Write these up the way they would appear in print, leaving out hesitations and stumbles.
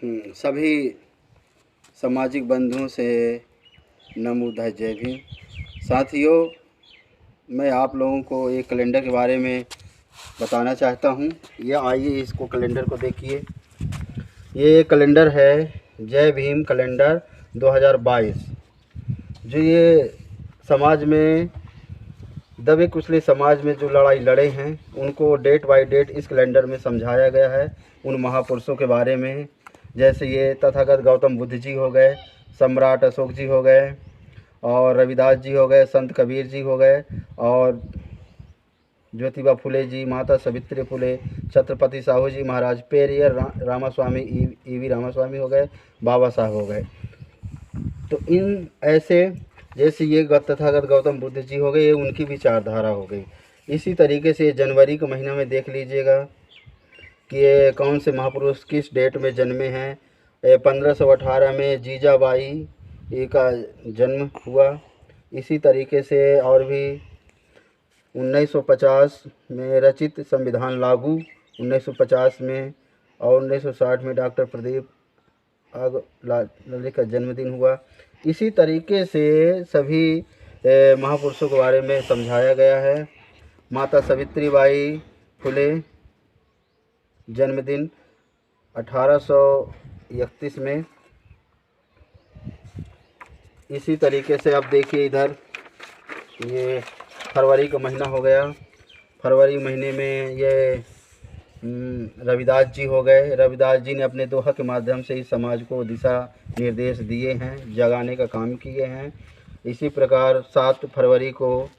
सभी सामाजिक बंधुओं से नमो बुद्धाय जय भीम। साथियों, मैं आप लोगों को एक कैलेंडर के बारे में बताना चाहता हूँ। ये आइए इसको कैलेंडर को देखिए। ये कैलेंडर है जय भीम कैलेंडर 2022। जो ये समाज में दबे कुचले समाज में जो लड़ाई लड़े हैं उनको डेट बाय डेट इस कैलेंडर में समझाया गया है। उन महापुरुषों के बारे में, जैसे ये तथागत गौतम बुद्ध जी हो गए, सम्राट अशोक जी हो गए, और रविदास जी हो गए, संत कबीर जी हो गए, और ज्योतिबा फुले जी, माता सावित्री फुले, छत्रपति साहू जी महाराज, पेरियर रामास्वामी, ईवी रामास्वामी हो गए, बाबा साहब हो गए। तो इन ऐसे जैसे ये तथागत गौतम बुद्ध जी हो गए, ये उनकी विचारधारा हो गई। इसी तरीके से जनवरी के महीना में देख लीजिएगा कि ये कौन से महापुरुष किस डेट में जन्मे हैं। 1518 में जीजाबाई का जन्म हुआ। इसी तरीके से और भी 1950 में रचित संविधान लागू 1950 में, और 1960 में डॉक्टर प्रदीप लाली का जन्मदिन हुआ। इसी तरीके से सभी महापुरुषों के बारे में समझाया गया है। माता सावित्री बाई फुले जन्मदिन 1831 में। इसी तरीके से अब देखिए इधर ये फरवरी का महीना हो गया। फरवरी महीने में ये रविदास जी हो गए। रविदास जी ने अपने दोहा के माध्यम से इस समाज को दिशा निर्देश दिए हैं, जगाने का काम किए हैं। इसी प्रकार 7 फरवरी को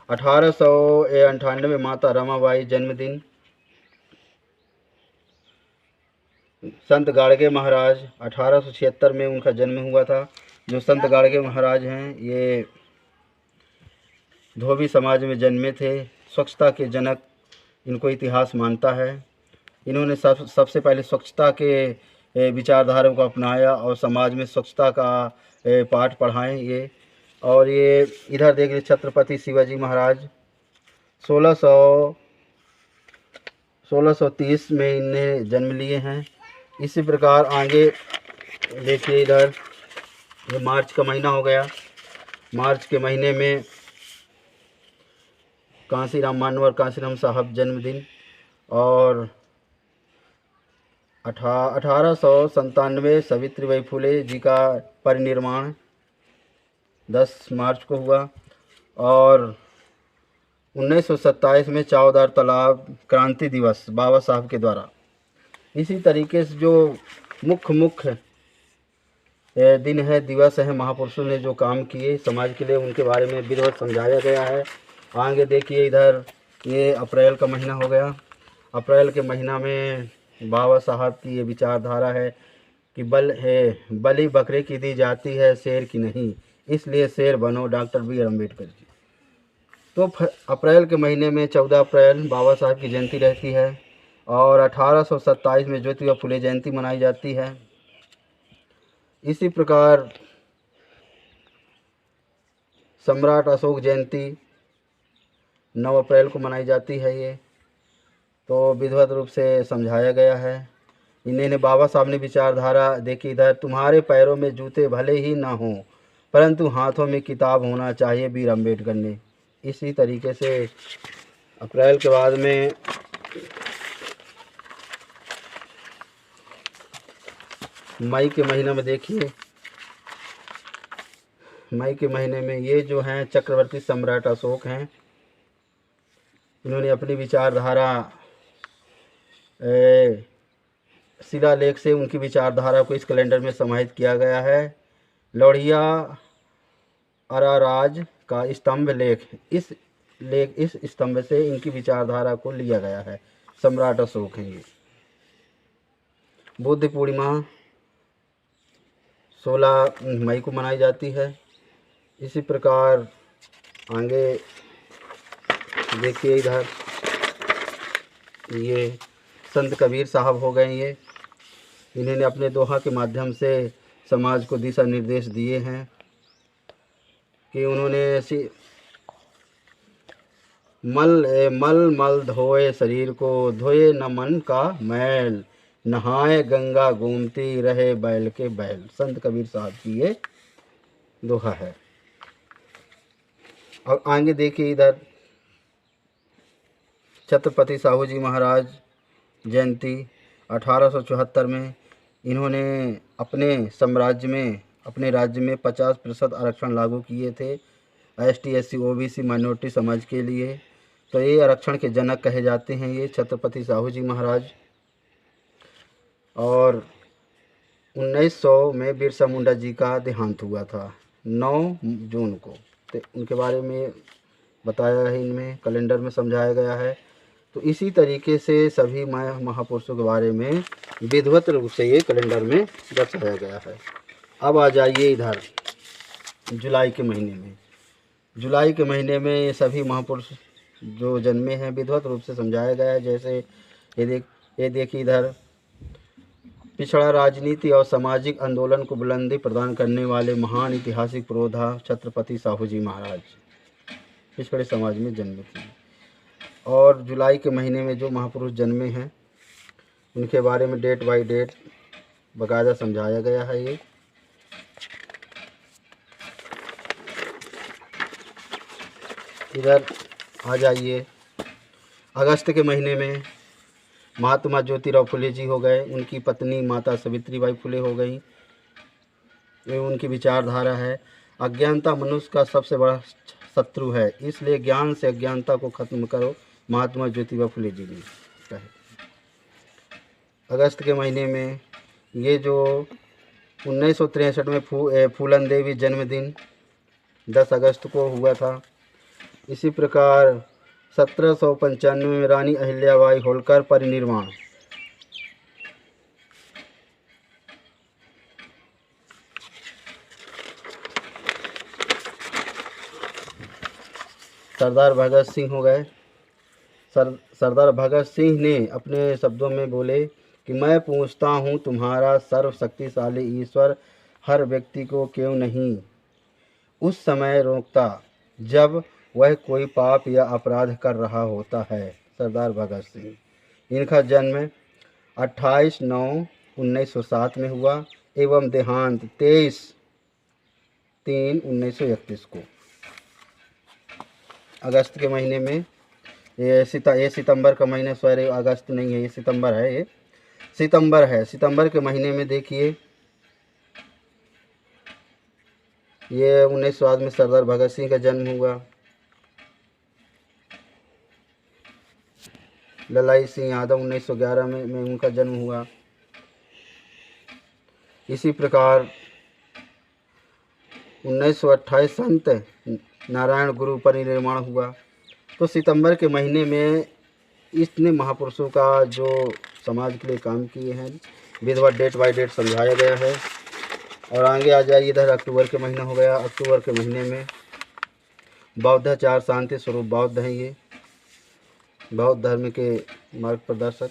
1898 में माता रमाबाई जन्मदिन। संत गाड़गे महाराज 1876 में उनका जन्म हुआ था। जो संत गाड़गे महाराज हैं ये धोबी समाज में जन्मे थे। स्वच्छता के जनक इनको इतिहास मानता है। इन्होंने सबसे पहले स्वच्छता के विचारधारा को अपनाया और समाज में स्वच्छता का पाठ पढ़ाएं ये। और ये इधर देख लीजिए छत्रपति शिवाजी महाराज 1630 में इनने जन्म लिए हैं। इसी प्रकार आगे देखिए इधर ये मार्च का महीना हो गया। मार्च के महीने में कांसीराम मानवर कांसीराम साहब जन्मदिन। और 1897 सावित्रीबाई फुले जी का परिनिर्वाण 10 मार्च को हुआ। और 1927 में चावदार तालाब क्रांति दिवस बाबा साहब के द्वारा। इसी तरीके से जो मुख्य दिन है, दिवस है, महापुरुषों ने जो काम किए समाज के लिए उनके बारे में विधिवत समझाया गया है। आगे देखिए इधर ये अप्रैल का महीना हो गया। अप्रैल के महीना में बाबा साहब की ये विचारधारा है कि बलि बकरे की दी जाती है, शेर की नहीं, इसलिए शेर बनो, doctor B are Ambedkar ji. तो अप्रैल के महीने में 14 अप्रैल बाबा साहब की जयंती रहती है। और 1827 में ज्योतिबा फुले जयंती मनाई जाती है। इसी प्रकार सम्राट अशोक जयंती 9 अप्रैल को मनाई जाती है। ये तो विधिवत रूप से समझाया गया है। इन्हें बाबा साहब ने विचारधारा देखी इधर, तुम्हारे पैरों में जूते भले ही ना हों परंतु हाथों में किताब होना चाहिए, बी आर अम्बेडकर ने। इसी तरीके से अप्रैल के बाद में मई के महीने में देखिए, मई के महीने में ये जो हैं चक्रवर्ती सम्राट अशोक हैं। इन्होंने अपनी विचारधारा शिलालेख से उनकी विचारधारा को इस कैलेंडर में समाहित किया गया है। लोहिया अराराज का स्तंभ लेख, इस स्तंभ से इनकी विचारधारा को लिया गया है। सम्राट अशोक हैं ये। बुद्ध पूर्णिमा 16 मई को मनाई जाती है। इसी प्रकार आगे देखिए इधर ये संत कबीर साहब हो गए। ये इन्होंने अपने दोहा के माध्यम से समाज को दिशा निर्देश दिए हैं कि उन्होंने मल मल धोए शरीर को, धोए न मन का मैल, नहाए गंगा गोमती, रहे बैल के बैल। संत कबीर साहब की ये दोहा है। और आगे देखिए इधर छत्रपति साहू जी महाराज जयंती 1874 में इन्होंने अपने साम्राज्य में, अपने राज्य में 50% आरक्षण लागू किए थे ST SC OBC माइनॉरिटी समाज के लिए। तो ये आरक्षण के जनक कहे जाते हैं ये छत्रपति साहू जी महाराज। और 1900 में बिरसा मुंडा जी का देहांत हुआ था 9 जून को। तो उनके बारे में बताया है, इनमें कैलेंडर में समझाया गया है। तो इसी तरीके से सभी महापुरुषों के बारे में विधिवत रूप से ये कैलेंडर में दर्शाया गया है। अब आ जाइए इधर जुलाई के महीने में। जुलाई के महीने में ये सभी महापुरुष जो जन्मे हैं विधिवत रूप से समझाया गया है। जैसे ये देखिए इधर पिछड़ा राजनीति और सामाजिक आंदोलन को बुलंदी प्रदान करने वाले महान ऐतिहासिक पुरोधा छत्रपति साहू जी महाराज पिछड़े समाज में जन्मे थे। और जुलाई के महीने में जो महापुरुष जन्मे हैं उनके बारे में डेट बाय डेट बाकायदा समझाया गया है। ये इधर आ जाइए अगस्त के महीने में महात्मा ज्योतिराव फुले जी हो गए, उनकी पत्नी माता सावित्रीबाई फुले हो गई। ये उनकी विचारधारा है, अज्ञानता मनुष्य का सबसे बड़ा शत्रु है, इसलिए ज्ञान से अज्ञानता को खत्म करो, महात्मा ज्योतिबा फुले जी ने कहे। अगस्त के महीने में ये जो 1963 में फूलन देवी जन्मदिन 10 अगस्त को हुआ था। इसी प्रकार 1795 में रानी अहिल्याबाई होलकर परिनिर्वाण। सरदार भगत सिंह हो गए। सरदार भगत सिंह ने अपने शब्दों में बोले कि मैं पूछता हूँ तुम्हारा सर्वशक्तिशाली ईश्वर हर व्यक्ति को क्यों नहीं उस समय रोकता जब वह कोई पाप या अपराध कर रहा होता है। सरदार भगत सिंह। इनका जन्म 28/9/1907 में हुआ एवं देहांत 23/3/1931 को। अगस्त के महीने में ये सितंबर का महीना, सॉरी अगस्त नहीं है, ये सितंबर है, ये सितंबर है। सितंबर के महीने में देखिए ये 1907 में सरदार भगत सिंह का जन्म हुआ। ललाई सिंह यादव 1911 में उनका जन्म हुआ। इसी प्रकार 1928 संत नारायण गुरु परिनिर्वाण हुआ। तो सितंबर के महीने में इतने महापुरुषों का जो समाज के लिए काम किए हैं विधिवत डेट बाय डेट समझाया गया है। और आगे आ जाइए इधर अक्टूबर के महीना हो गया। अक्टूबर के महीने में बौद्धाचार शांति स्वरूप बौद्ध हैं, ये बौद्ध धर्म के मार्ग प्रदर्शक।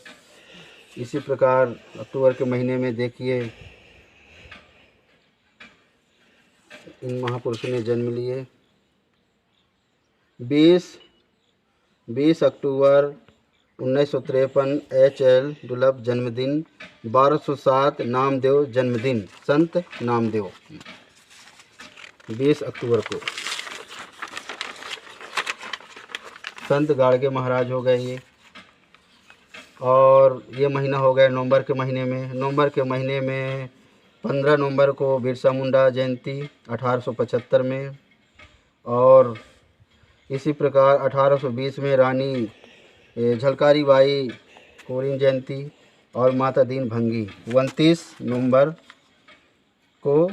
इसी प्रकार अक्टूबर के महीने में देखिए इन महापुरुषों ने जन्म लिए। 20 अक्टूबर 1953 HL दुर्लभ जन्मदिन। 1207 नामदेव जन्मदिन, संत नामदेव 20 अक्टूबर को। संत गाड़गे महाराज हो गए ये। और ये महीना हो गया नवंबर के महीने में। नवंबर के महीने में 15 नवंबर को बिरसा मुंडा जयंती 1875 में। और इसी प्रकार 1820 में रानी झलकारी बाई कोरिन जयंती और माता दीन भंगी। 29 नवंबर को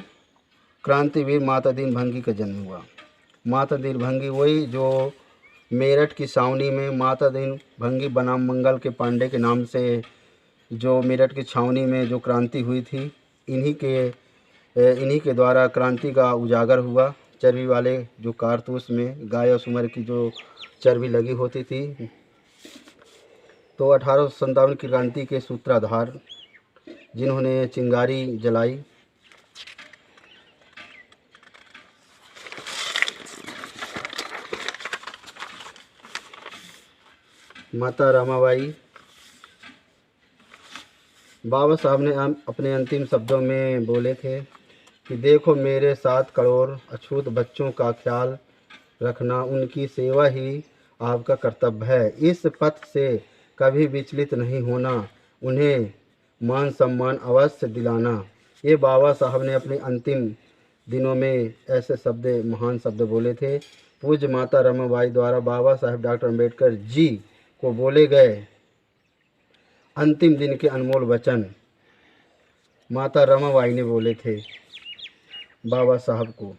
क्रांतिवीर माता दीन भंगी का जन्म हुआ। माता दीन भंगी वही जो मेरठ की छावनी में माता दीन भंगी बनाम मंगल के पांडे के नाम से जो मेरठ की छावनी में जो क्रांति हुई थी, इन्हीं के द्वारा क्रांति का उजागर हुआ। चर्बी वाले जो कारतूस में गाय और सुअर की जो चर्बी लगी होती थी, तो 1857 की क्रांति के सूत्रधार जिन्होंने चिंगारी जलाई। माता रमाबाई। बाबा साहब ने अपने अंतिम शब्दों में बोले थे कि देखो, मेरे 7 करोड़ अछूत बच्चों का ख्याल रखना, उनकी सेवा ही आपका कर्तव्य है। इस पथ से कभी विचलित नहीं होना, उन्हें मान सम्मान अवश्य दिलाना। ये बाबा साहब ने अपने अंतिम दिनों में ऐसे शब्द, महान शब्द बोले थे। पूज्य माता रमाबाई द्वारा बाबा साहब डॉक्टर अम्बेडकर जी को बोले गए अंतिम दिन के अनमोल वचन माता रमाबाई ने बोले थे बाबा साहब को।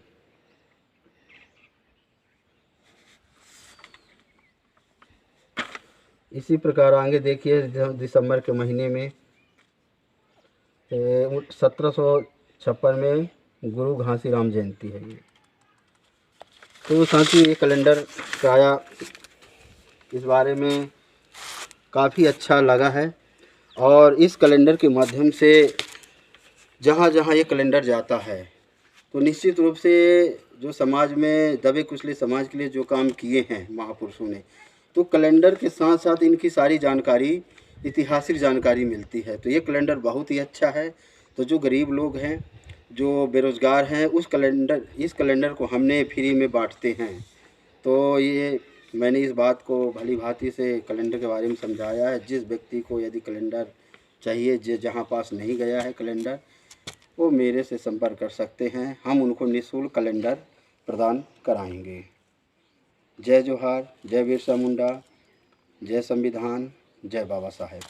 इसी प्रकार आगे देखिए, दिसंबर के महीने में 1756 में गुरु घासीराम जयंती है ये। तो साथियों, ये कैलेंडर प्रायः इस बारे में काफ़ी अच्छा लगा है, और इस कैलेंडर के माध्यम से जहाँ जहाँ ये कैलेंडर जाता है तो निश्चित रूप से जो समाज में दबे कुचले समाज के लिए जो काम किए हैं महापुरुषों ने, तो कैलेंडर के साथ साथ इनकी सारी जानकारी, ऐतिहासिक जानकारी मिलती है। तो ये कैलेंडर बहुत ही अच्छा है। तो जो गरीब लोग हैं, जो बेरोज़गार हैं, इस कैलेंडर को हमने फ्री में बांटते हैं। तो ये मैंने इस बात को भली भांति से कैलेंडर के बारे में समझाया है। जिस व्यक्ति को यदि कैलेंडर चाहिए, जहाँ पास नहीं गया है कैलेंडर, वो मेरे से संपर्क कर सकते हैं। हम उनको निःशुल्क कैलेंडर प्रदान कराएंगे। जय जोहार, जय बिरसा मुंडा, जय संविधान, जय बाबा साहेब।